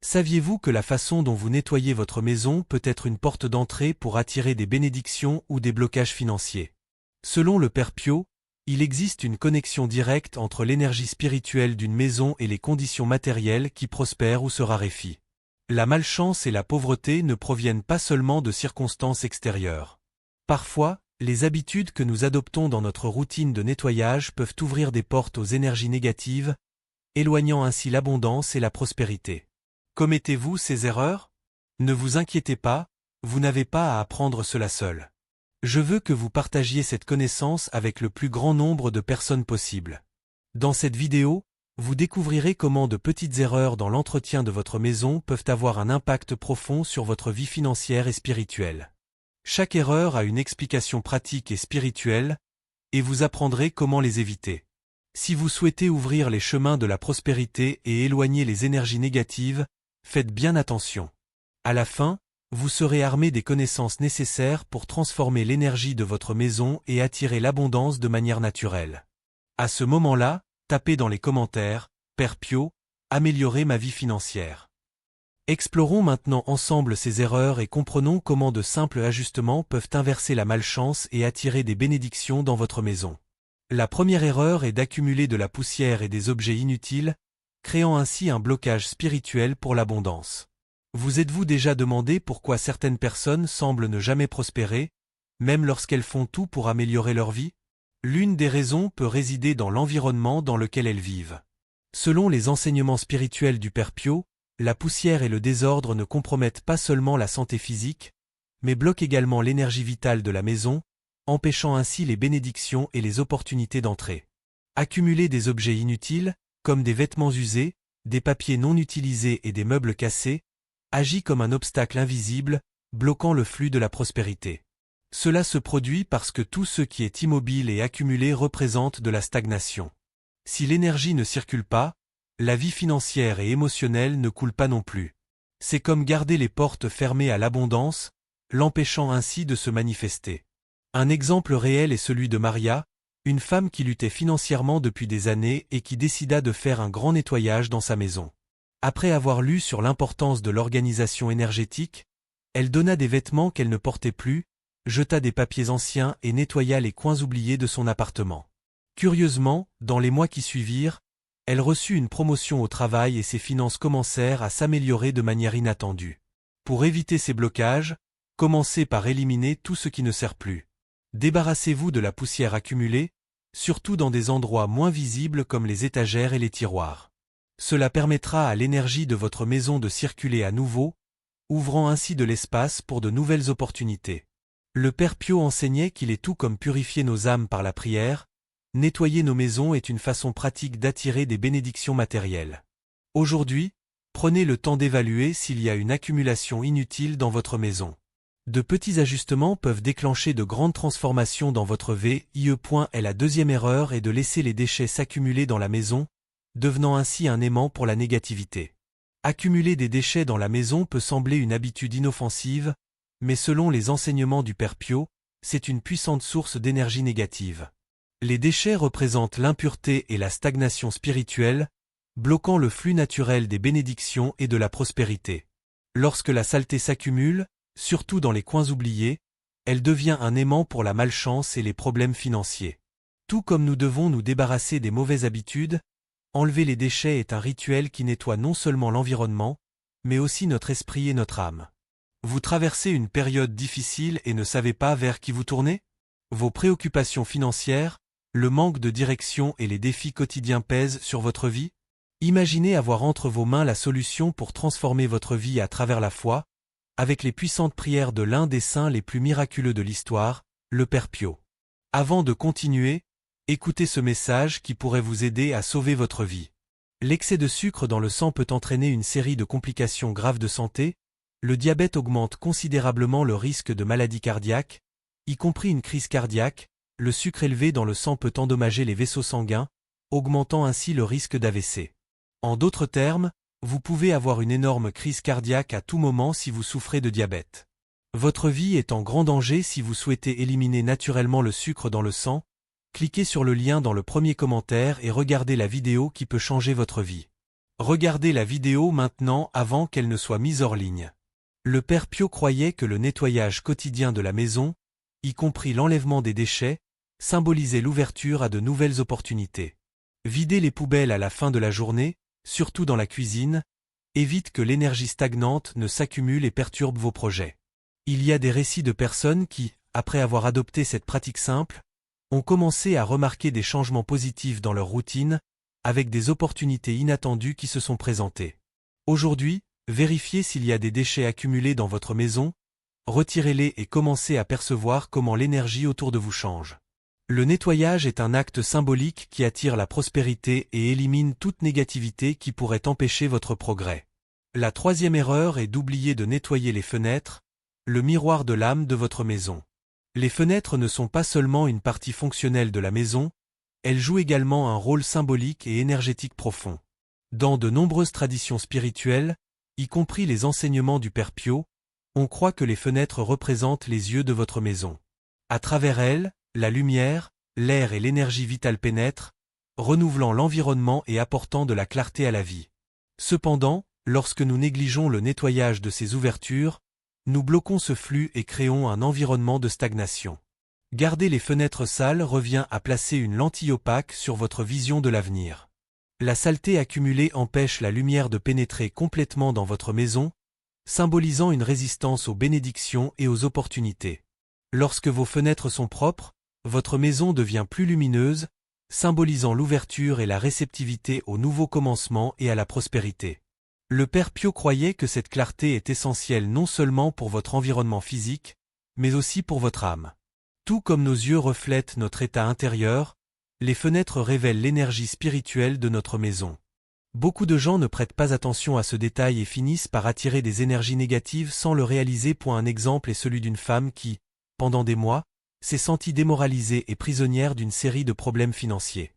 Saviez-vous que la façon dont vous nettoyez votre maison peut être une porte d'entrée pour attirer des bénédictions ou des blocages financiers? Selon le Père Pio, il existe une connexion directe entre l'énergie spirituelle d'une maison et les conditions matérielles qui prospèrent ou se raréfient. La malchance et la pauvreté ne proviennent pas seulement de circonstances extérieures. Parfois, les habitudes que nous adoptons dans notre routine de nettoyage peuvent ouvrir des portes aux énergies négatives, éloignant ainsi l'abondance et la prospérité. Commettez-vous ces erreurs? Ne vous inquiétez pas, vous n'avez pas à apprendre cela seul. Je veux que vous partagiez cette connaissance avec le plus grand nombre de personnes possible. Dans cette vidéo, vous découvrirez comment de petites erreurs dans l'entretien de votre maison peuvent avoir un impact profond sur votre vie financière et spirituelle. Chaque erreur a une explication pratique et spirituelle, et vous apprendrez comment les éviter. Si vous souhaitez ouvrir les chemins de la prospérité et éloigner les énergies négatives, faites bien attention. À la fin, vous serez armé des connaissances nécessaires pour transformer l'énergie de votre maison et attirer l'abondance de manière naturelle. À ce moment-là, tapez dans les commentaires « Père Pio, améliorer ma vie financière ». Explorons maintenant ensemble ces erreurs et comprenons comment de simples ajustements peuvent inverser la malchance et attirer des bénédictions dans votre maison. La première erreur est d'accumuler de la poussière et des objets inutiles, créant ainsi un blocage spirituel pour l'abondance. Vous êtes-vous déjà demandé pourquoi certaines personnes semblent ne jamais prospérer, même lorsqu'elles font tout pour améliorer leur vie? L'une des raisons peut résider dans l'environnement dans lequel elles vivent. Selon les enseignements spirituels du Père Pio, la poussière et le désordre ne compromettent pas seulement la santé physique, mais bloquent également l'énergie vitale de la maison, empêchant ainsi les bénédictions et les opportunités d'entrée. Accumuler des objets inutiles, comme des vêtements usés, des papiers non utilisés et des meubles cassés, agit comme un obstacle invisible, bloquant le flux de la prospérité. Cela se produit parce que tout ce qui est immobile et accumulé représente de la stagnation. Si l'énergie ne circule pas, la vie financière et émotionnelle ne coule pas non plus. C'est comme garder les portes fermées à l'abondance, l'empêchant ainsi de se manifester. Un exemple réel est celui de Maria, une femme qui luttait financièrement depuis des années et qui décida de faire un grand nettoyage dans sa maison. Après avoir lu sur l'importance de l'organisation énergétique, elle donna des vêtements qu'elle ne portait plus, jeta des papiers anciens et nettoya les coins oubliés de son appartement. Curieusement, dans les mois qui suivirent, elle reçut une promotion au travail et ses finances commencèrent à s'améliorer de manière inattendue. Pour éviter ces blocages, commencez par éliminer tout ce qui ne sert plus. Débarrassez-vous de la poussière accumulée, surtout dans des endroits moins visibles comme les étagères et les tiroirs. Cela permettra à l'énergie de votre maison de circuler à nouveau, ouvrant ainsi de l'espace pour de nouvelles opportunités. Le Père Pio enseignait qu'il est tout comme purifier nos âmes par la prière, nettoyer nos maisons est une façon pratique d'attirer des bénédictions matérielles. Aujourd'hui, prenez le temps d'évaluer s'il y a une accumulation inutile dans votre maison. De petits ajustements peuvent déclencher de grandes transformations dans votre vie. La deuxième erreur est de laisser les déchets s'accumuler dans la maison, devenant ainsi un aimant pour la négativité. Accumuler des déchets dans la maison peut sembler une habitude inoffensive, mais selon les enseignements du Père Pio, c'est une puissante source d'énergie négative. Les déchets représentent l'impureté et la stagnation spirituelle, bloquant le flux naturel des bénédictions et de la prospérité. Lorsque la saleté s'accumule, surtout dans les coins oubliés, elle devient un aimant pour la malchance et les problèmes financiers. Tout comme nous devons nous débarrasser des mauvaises habitudes, enlever les déchets est un rituel qui nettoie non seulement l'environnement, mais aussi notre esprit et notre âme. Vous traversez une période difficile et ne savez pas vers qui vous tourner? Vos préoccupations financières, le manque de direction et les défis quotidiens pèsent sur votre vie? Imaginez avoir entre vos mains la solution pour transformer votre vie à travers la foi, avec les puissantes prières de l'un des saints les plus miraculeux de l'histoire, le Père Pio. Avant de continuer, écoutez ce message qui pourrait vous aider à sauver votre vie. L'excès de sucre dans le sang peut entraîner une série de complications graves de santé. Le diabète augmente considérablement le risque de maladies cardiaques, y compris une crise cardiaque. Le sucre élevé dans le sang peut endommager les vaisseaux sanguins, augmentant ainsi le risque d'AVC. En d'autres termes, vous pouvez avoir une énorme crise cardiaque à tout moment si vous souffrez de diabète. Votre vie est en grand danger si vous souhaitez éliminer naturellement le sucre dans le sang. Cliquez sur le lien dans le premier commentaire et regardez la vidéo qui peut changer votre vie. Regardez la vidéo maintenant avant qu'elle ne soit mise hors ligne. Le père Pio croyait que le nettoyage quotidien de la maison, y compris l'enlèvement des déchets, symbolisait l'ouverture à de nouvelles opportunités. Vider les poubelles à la fin de la journée, surtout dans la cuisine, évite que l'énergie stagnante ne s'accumule et perturbe vos projets. Il y a des récits de personnes qui, après avoir adopté cette pratique simple, ont commencé à remarquer des changements positifs dans leur routine, avec des opportunités inattendues qui se sont présentées. Aujourd'hui, vérifiez s'il y a des déchets accumulés dans votre maison, retirez-les et commencez à percevoir comment l'énergie autour de vous change. Le nettoyage est un acte symbolique qui attire la prospérité et élimine toute négativité qui pourrait empêcher votre progrès. La troisième erreur est d'oublier de nettoyer les fenêtres, le miroir de l'âme de votre maison. Les fenêtres ne sont pas seulement une partie fonctionnelle de la maison, elles jouent également un rôle symbolique et énergétique profond. Dans de nombreuses traditions spirituelles, y compris les enseignements du Père Pio, on croit que les fenêtres représentent les yeux de votre maison. À travers elles, la lumière, l'air et l'énergie vitale pénètrent, renouvelant l'environnement et apportant de la clarté à la vie. Cependant, lorsque nous négligeons le nettoyage de ces ouvertures, nous bloquons ce flux et créons un environnement de stagnation. Garder les fenêtres sales revient à placer une lentille opaque sur votre vision de l'avenir. La saleté accumulée empêche la lumière de pénétrer complètement dans votre maison, symbolisant une résistance aux bénédictions et aux opportunités. Lorsque vos fenêtres sont propres, votre maison devient plus lumineuse, symbolisant l'ouverture et la réceptivité aux nouveaux commencements et à la prospérité. Le Père Pio croyait que cette clarté est essentielle non seulement pour votre environnement physique, mais aussi pour votre âme. Tout comme nos yeux reflètent notre état intérieur, les fenêtres révèlent l'énergie spirituelle de notre maison. Beaucoup de gens ne prêtent pas attention à ce détail et finissent par attirer des énergies négatives sans le réaliser. Un exemple est celui d'une femme qui, pendant des mois, s'est sentie démoralisée et prisonnière d'une série de problèmes financiers.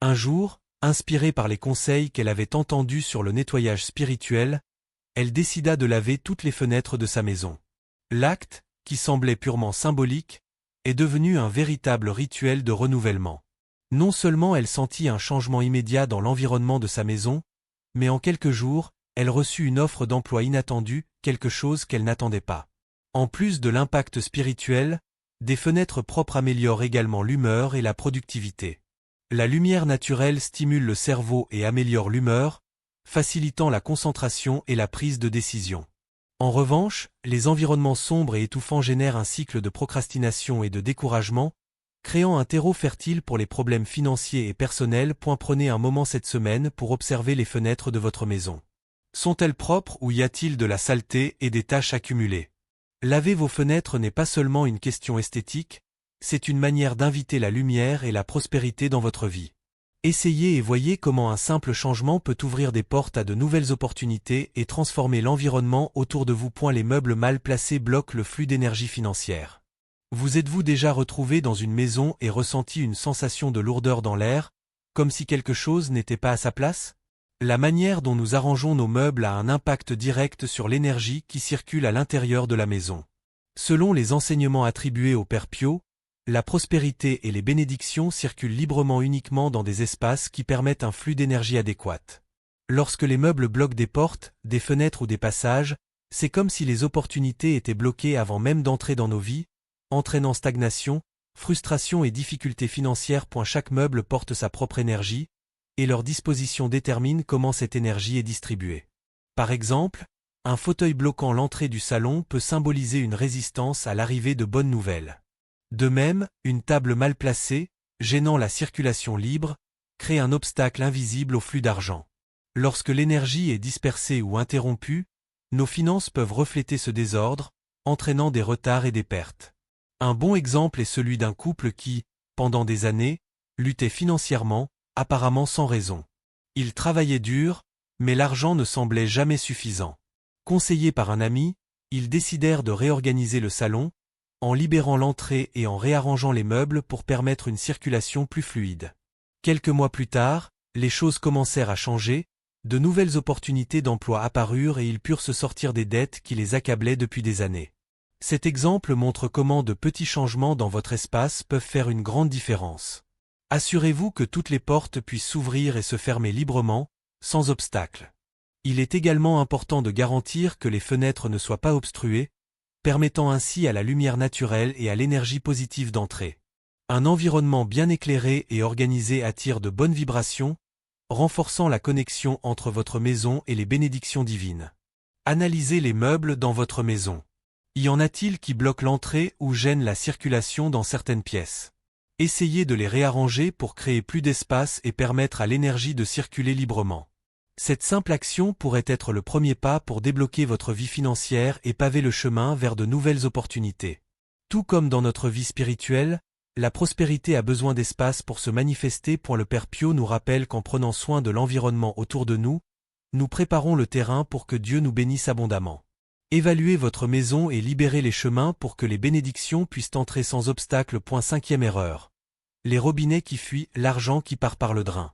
Un jour, inspirée par les conseils qu'elle avait entendus sur le nettoyage spirituel, elle décida de laver toutes les fenêtres de sa maison. L'acte, qui semblait purement symbolique, est devenu un véritable rituel de renouvellement. Non seulement elle sentit un changement immédiat dans l'environnement de sa maison, mais en quelques jours, elle reçut une offre d'emploi inattendue, quelque chose qu'elle n'attendait pas. En plus de l'impact spirituel, des fenêtres propres améliorent également l'humeur et la productivité. La lumière naturelle stimule le cerveau et améliore l'humeur, facilitant la concentration et la prise de décision. En revanche, les environnements sombres et étouffants génèrent un cycle de procrastination et de découragement, créant un terreau fertile pour les problèmes financiers et personnels. Prenez un moment cette semaine pour observer les fenêtres de votre maison. Sont-elles propres ou y a-t-il de la saleté et des taches accumulées? Laver vos fenêtres n'est pas seulement une question esthétique, c'est une manière d'inviter la lumière et la prospérité dans votre vie. Essayez et voyez comment un simple changement peut ouvrir des portes à de nouvelles opportunités et transformer l'environnement autour de vous. Les meubles mal placés bloquent le flux d'énergie financière. Vous êtes-vous déjà retrouvé dans une maison et ressenti une sensation de lourdeur dans l'air, comme si quelque chose n'était pas à sa place? La manière dont nous arrangeons nos meubles a un impact direct sur l'énergie qui circule à l'intérieur de la maison. Selon les enseignements attribués au Père Pio, la prospérité et les bénédictions circulent librement uniquement dans des espaces qui permettent un flux d'énergie adéquat. Lorsque les meubles bloquent des portes, des fenêtres ou des passages, c'est comme si les opportunités étaient bloquées avant même d'entrer dans nos vies, entraînant stagnation, frustration et difficultés financières. Chaque meuble porte sa propre énergie, et leur disposition détermine comment cette énergie est distribuée. Par exemple, un fauteuil bloquant l'entrée du salon peut symboliser une résistance à l'arrivée de bonnes nouvelles. De même, une table mal placée, gênant la circulation libre, crée un obstacle invisible au flux d'argent. Lorsque l'énergie est dispersée ou interrompue, nos finances peuvent refléter ce désordre, entraînant des retards et des pertes. Un bon exemple est celui d'un couple qui, pendant des années, luttait financièrement, apparemment sans raison. Ils travaillaient dur, mais l'argent ne semblait jamais suffisant. Conseillés par un ami, ils décidèrent de réorganiser le salon, en libérant l'entrée et en réarrangeant les meubles pour permettre une circulation plus fluide. Quelques mois plus tard, les choses commencèrent à changer, de nouvelles opportunités d'emploi apparurent et ils purent se sortir des dettes qui les accablaient depuis des années. Cet exemple montre comment de petits changements dans votre espace peuvent faire une grande différence. Assurez-vous que toutes les portes puissent s'ouvrir et se fermer librement, sans obstacle. Il est également important de garantir que les fenêtres ne soient pas obstruées, permettant ainsi à la lumière naturelle et à l'énergie positive d'entrer. Un environnement bien éclairé et organisé attire de bonnes vibrations, renforçant la connexion entre votre maison et les bénédictions divines. Analysez les meubles dans votre maison. Y en a-t-il qui bloquent l'entrée ou gênent la circulation dans certaines pièces? Essayez de les réarranger pour créer plus d'espace et permettre à l'énergie de circuler librement. Cette simple action pourrait être le premier pas pour débloquer votre vie financière et paver le chemin vers de nouvelles opportunités. Tout comme dans notre vie spirituelle, la prospérité a besoin d'espace pour se manifester. Le Père Pio nous rappelle qu'en prenant soin de l'environnement autour de nous, nous préparons le terrain pour que Dieu nous bénisse abondamment. Évaluez votre maison et libérez les chemins pour que les bénédictions puissent entrer sans obstacle. 5e erreur. Les robinets qui fuient, l'argent qui part par le drain.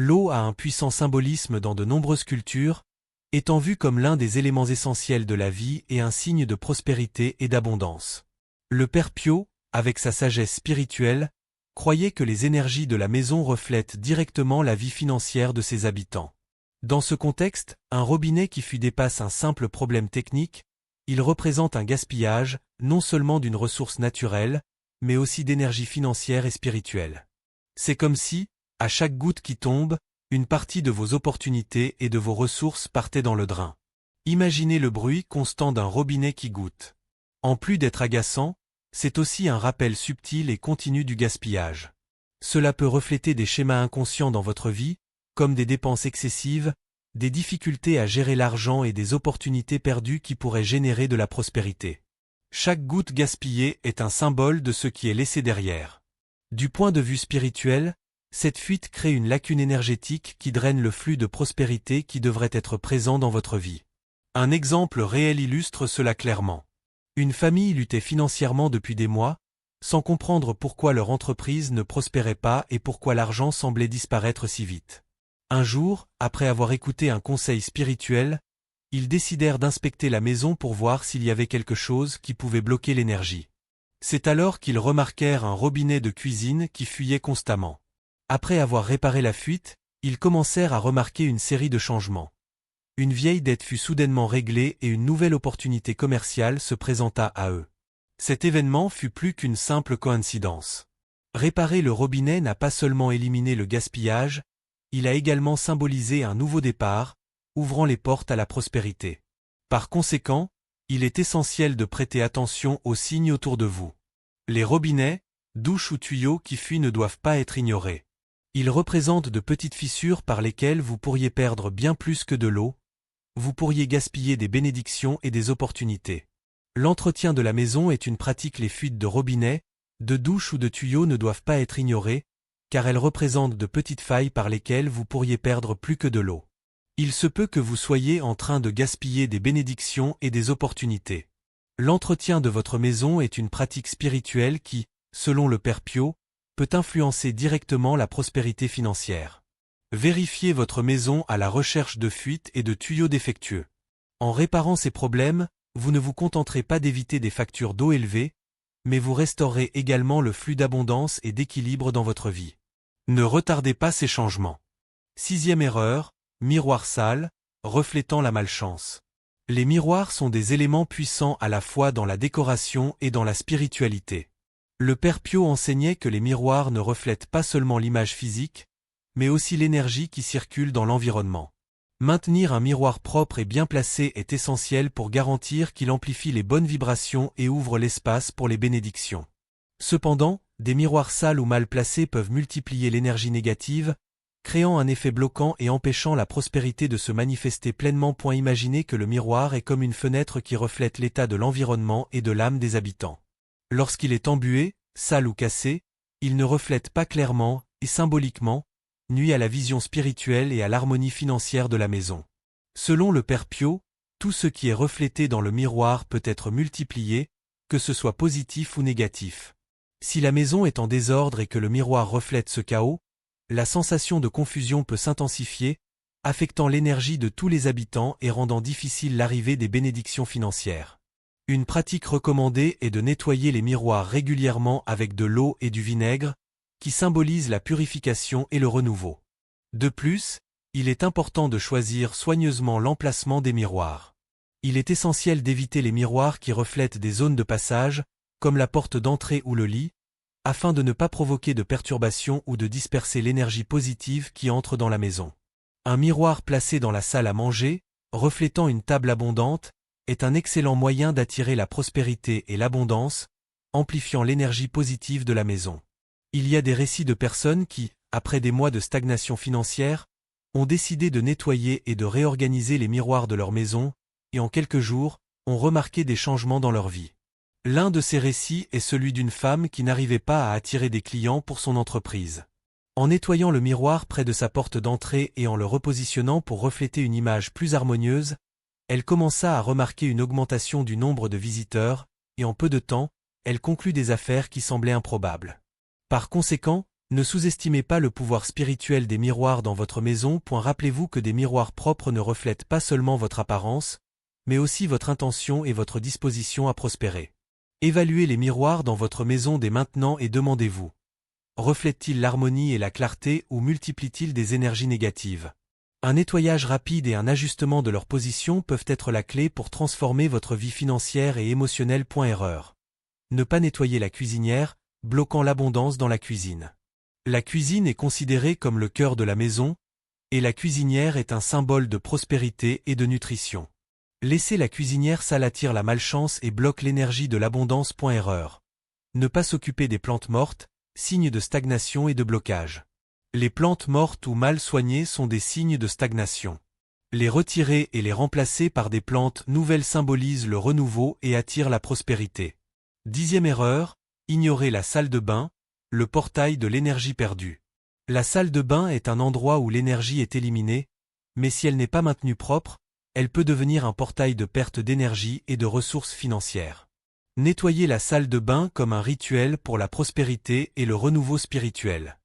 L'eau a un puissant symbolisme dans de nombreuses cultures, étant vue comme l'un des éléments essentiels de la vie et un signe de prospérité et d'abondance. Le Père Pio, avec sa sagesse spirituelle, croyait que les énergies de la maison reflètent directement la vie financière de ses habitants. Dans ce contexte, un robinet qui fuit dépasse un simple problème technique, il représente un gaspillage, non seulement d'une ressource naturelle, mais aussi d'énergie financière et spirituelle. C'est comme si, à chaque goutte qui tombe, une partie de vos opportunités et de vos ressources partait dans le drain. Imaginez le bruit constant d'un robinet qui goutte. En plus d'être agaçant, c'est aussi un rappel subtil et continu du gaspillage. Cela peut refléter des schémas inconscients dans votre vie, comme des dépenses excessives, des difficultés à gérer l'argent et des opportunités perdues qui pourraient générer de la prospérité. Chaque goutte gaspillée est un symbole de ce qui est laissé derrière. Du point de vue spirituel, cette fuite crée une lacune énergétique qui draine le flux de prospérité qui devrait être présent dans votre vie. Un exemple réel illustre cela clairement. Une famille luttait financièrement depuis des mois, sans comprendre pourquoi leur entreprise ne prospérait pas et pourquoi l'argent semblait disparaître si vite. Un jour, après avoir écouté un conseil spirituel, ils décidèrent d'inspecter la maison pour voir s'il y avait quelque chose qui pouvait bloquer l'énergie. C'est alors qu'ils remarquèrent un robinet de cuisine qui fuyait constamment. Après avoir réparé la fuite, ils commencèrent à remarquer une série de changements. Une vieille dette fut soudainement réglée et une nouvelle opportunité commerciale se présenta à eux. Cet événement fut plus qu'une simple coïncidence. Réparer le robinet n'a pas seulement éliminé le gaspillage, il a également symbolisé un nouveau départ, ouvrant les portes à la prospérité. Par conséquent, il est essentiel de prêter attention aux signes autour de vous. Les robinets, douches ou tuyaux qui fuient ne doivent pas être ignorés. Ils représentent de petites fissures par lesquelles vous pourriez perdre bien plus que de l'eau, vous pourriez gaspiller des bénédictions et des opportunités. L'entretien de la maison est une pratique. Les fuites de robinet, de douche ou de tuyaux ne doivent pas être ignorées, car elles représentent de petites failles par lesquelles vous pourriez perdre plus que de l'eau. Il se peut que vous soyez en train de gaspiller des bénédictions et des opportunités. L'entretien de votre maison est une pratique spirituelle qui, selon le Père Pio, peut influencer directement la prospérité financière. Vérifiez votre maison à la recherche de fuites et de tuyaux défectueux. En réparant ces problèmes, vous ne vous contenterez pas d'éviter des factures d'eau élevées, mais vous restaurerez également le flux d'abondance et d'équilibre dans votre vie. Ne retardez pas ces changements. 6e erreur, miroir sale, reflétant la malchance. Les miroirs sont des éléments puissants à la fois dans la décoration et dans la spiritualité. Le Père Pio enseignait que les miroirs ne reflètent pas seulement l'image physique, mais aussi l'énergie qui circule dans l'environnement. Maintenir un miroir propre et bien placé est essentiel pour garantir qu'il amplifie les bonnes vibrations et ouvre l'espace pour les bénédictions. Cependant, des miroirs sales ou mal placés peuvent multiplier l'énergie négative, créant un effet bloquant et empêchant la prospérité de se manifester pleinement. Imaginez que le miroir est comme une fenêtre qui reflète l'état de l'environnement et de l'âme des habitants. Lorsqu'il est embué, sale ou cassé, il ne reflète pas clairement, et symboliquement, nuit à la vision spirituelle et à l'harmonie financière de la maison. Selon le Père Pio, tout ce qui est reflété dans le miroir peut être multiplié, que ce soit positif ou négatif. Si la maison est en désordre et que le miroir reflète ce chaos, la sensation de confusion peut s'intensifier, affectant l'énergie de tous les habitants et rendant difficile l'arrivée des bénédictions financières. Une pratique recommandée est de nettoyer les miroirs régulièrement avec de l'eau et du vinaigre, qui symbolise la purification et le renouveau. De plus, Il est important de choisir soigneusement l'emplacement des miroirs. Il est essentiel d'éviter les miroirs qui reflètent des zones de passage, comme la porte d'entrée ou le lit, afin de ne pas provoquer de perturbations ou de disperser l'énergie positive qui entre dans la maison. Un miroir placé dans la salle à manger, reflétant une table abondante, est un excellent moyen d'attirer la prospérité et l'abondance, amplifiant l'énergie positive de la maison. Il y a des récits de personnes qui, après des mois de stagnation financière, ont décidé de nettoyer et de réorganiser les miroirs de leur maison, et en quelques jours, ont remarqué des changements dans leur vie. L'un de ces récits est celui d'une femme qui n'arrivait pas à attirer des clients pour son entreprise. En nettoyant le miroir près de sa porte d'entrée et en le repositionnant pour refléter une image plus harmonieuse, elle commença à remarquer une augmentation du nombre de visiteurs, et en peu de temps, elle conclut des affaires qui semblaient improbables. Par conséquent, ne sous-estimez pas le pouvoir spirituel des miroirs dans votre maison. Rappelez-vous que des miroirs propres ne reflètent pas seulement votre apparence, mais aussi votre intention et votre disposition à prospérer. Évaluez les miroirs dans votre maison dès maintenant et demandez-vous: reflètent-ils l'harmonie et la clarté ou multiplient-ils des énergies négatives? Un nettoyage rapide et un ajustement de leur position peuvent être la clé pour transformer votre vie financière et émotionnelle. Erreur. Ne pas nettoyer la cuisinière, bloquant l'abondance dans la cuisine. La cuisine est considérée comme le cœur de la maison, et la cuisinière est un symbole de prospérité et de nutrition. Laisser la cuisinière sale attire la malchance et bloque l'énergie de l'abondance. Erreur. Ne pas s'occuper des plantes mortes, signe de stagnation et de blocage. Les plantes mortes ou mal soignées sont des signes de stagnation. Les retirer et les remplacer par des plantes nouvelles symbolise le renouveau et attire la prospérité. 10e erreur, ignorer la salle de bain, le portail de l'énergie perdue. La salle de bain est un endroit où l'énergie est éliminée, mais si elle n'est pas maintenue propre, elle peut devenir un portail de perte d'énergie et de ressources financières. Nettoyez la salle de bain comme un rituel pour la prospérité et le renouveau spirituel.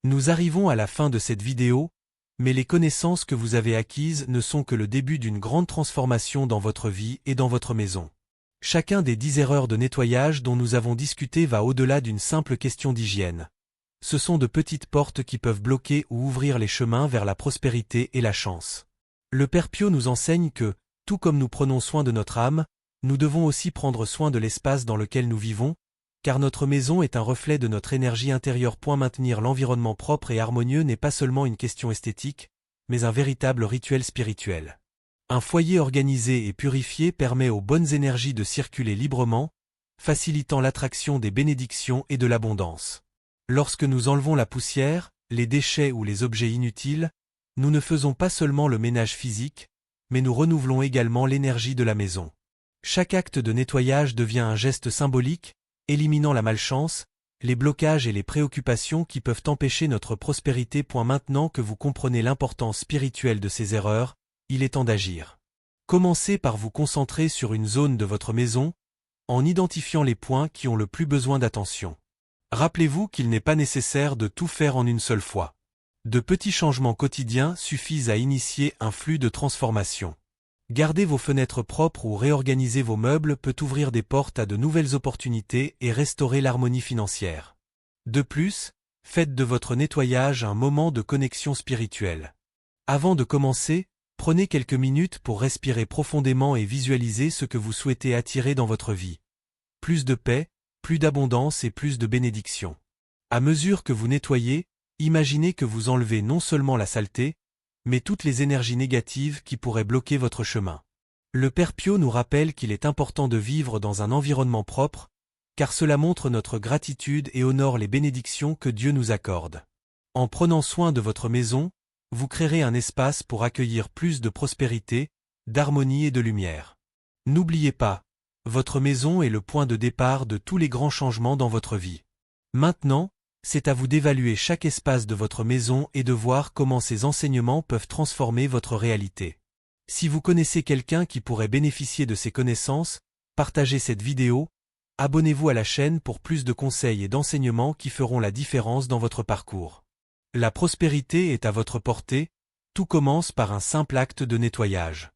Nous arrivons à la fin de cette vidéo, mais les connaissances que vous avez acquises ne sont que le début d'une grande transformation dans votre vie et dans votre maison. Chacun des 10 erreurs de nettoyage dont nous avons discuté va au-delà d'une simple question d'hygiène. Ce sont de petites portes qui peuvent bloquer ou ouvrir les chemins vers la prospérité et la chance. Le Père Pio nous enseigne que, tout comme nous prenons soin de notre âme, nous devons aussi prendre soin de l'espace dans lequel nous vivons, car notre maison est un reflet de notre énergie intérieure. Maintenir l'environnement propre et harmonieux n'est pas seulement une question esthétique, mais un véritable rituel spirituel. Un foyer organisé et purifié permet aux bonnes énergies de circuler librement, facilitant l'attraction des bénédictions et de l'abondance. Lorsque nous enlevons la poussière, les déchets ou les objets inutiles, nous ne faisons pas seulement le ménage physique, mais nous renouvelons également l'énergie de la maison. Chaque acte de nettoyage devient un geste symbolique, éliminant la malchance, les blocages et les préoccupations qui peuvent empêcher notre prospérité. Maintenant que vous comprenez l'importance spirituelle de ces erreurs, il est temps d'agir. Commencez par vous concentrer sur une zone de votre maison, en identifiant les points qui ont le plus besoin d'attention. Rappelez-vous qu'il n'est pas nécessaire de tout faire en une seule fois. De petits changements quotidiens suffisent à initier un flux de transformation. Garder vos fenêtres propres ou réorganiser vos meubles peut ouvrir des portes à de nouvelles opportunités et restaurer l'harmonie financière. De plus, faites de votre nettoyage un moment de connexion spirituelle. Avant de commencer, prenez quelques minutes pour respirer profondément et visualiser ce que vous souhaitez attirer dans votre vie. Plus de paix, plus d'abondance et plus de bénédictions. À mesure que vous nettoyez, imaginez que vous enlevez non seulement la saleté, mais toutes les énergies négatives qui pourraient bloquer votre chemin. Le Père Pio nous rappelle qu'il est important de vivre dans un environnement propre, car cela montre notre gratitude et honore les bénédictions que Dieu nous accorde. En prenant soin de votre maison, vous créerez un espace pour accueillir plus de prospérité, d'harmonie et de lumière. N'oubliez pas, votre maison est le point de départ de tous les grands changements dans votre vie. Maintenant, c'est à vous d'évaluer chaque espace de votre maison et de voir comment ces enseignements peuvent transformer votre réalité. Si vous connaissez quelqu'un qui pourrait bénéficier de ces connaissances, partagez cette vidéo, abonnez-vous à la chaîne pour plus de conseils et d'enseignements qui feront la différence dans votre parcours. La prospérité est à votre portée, tout commence par un simple acte de nettoyage.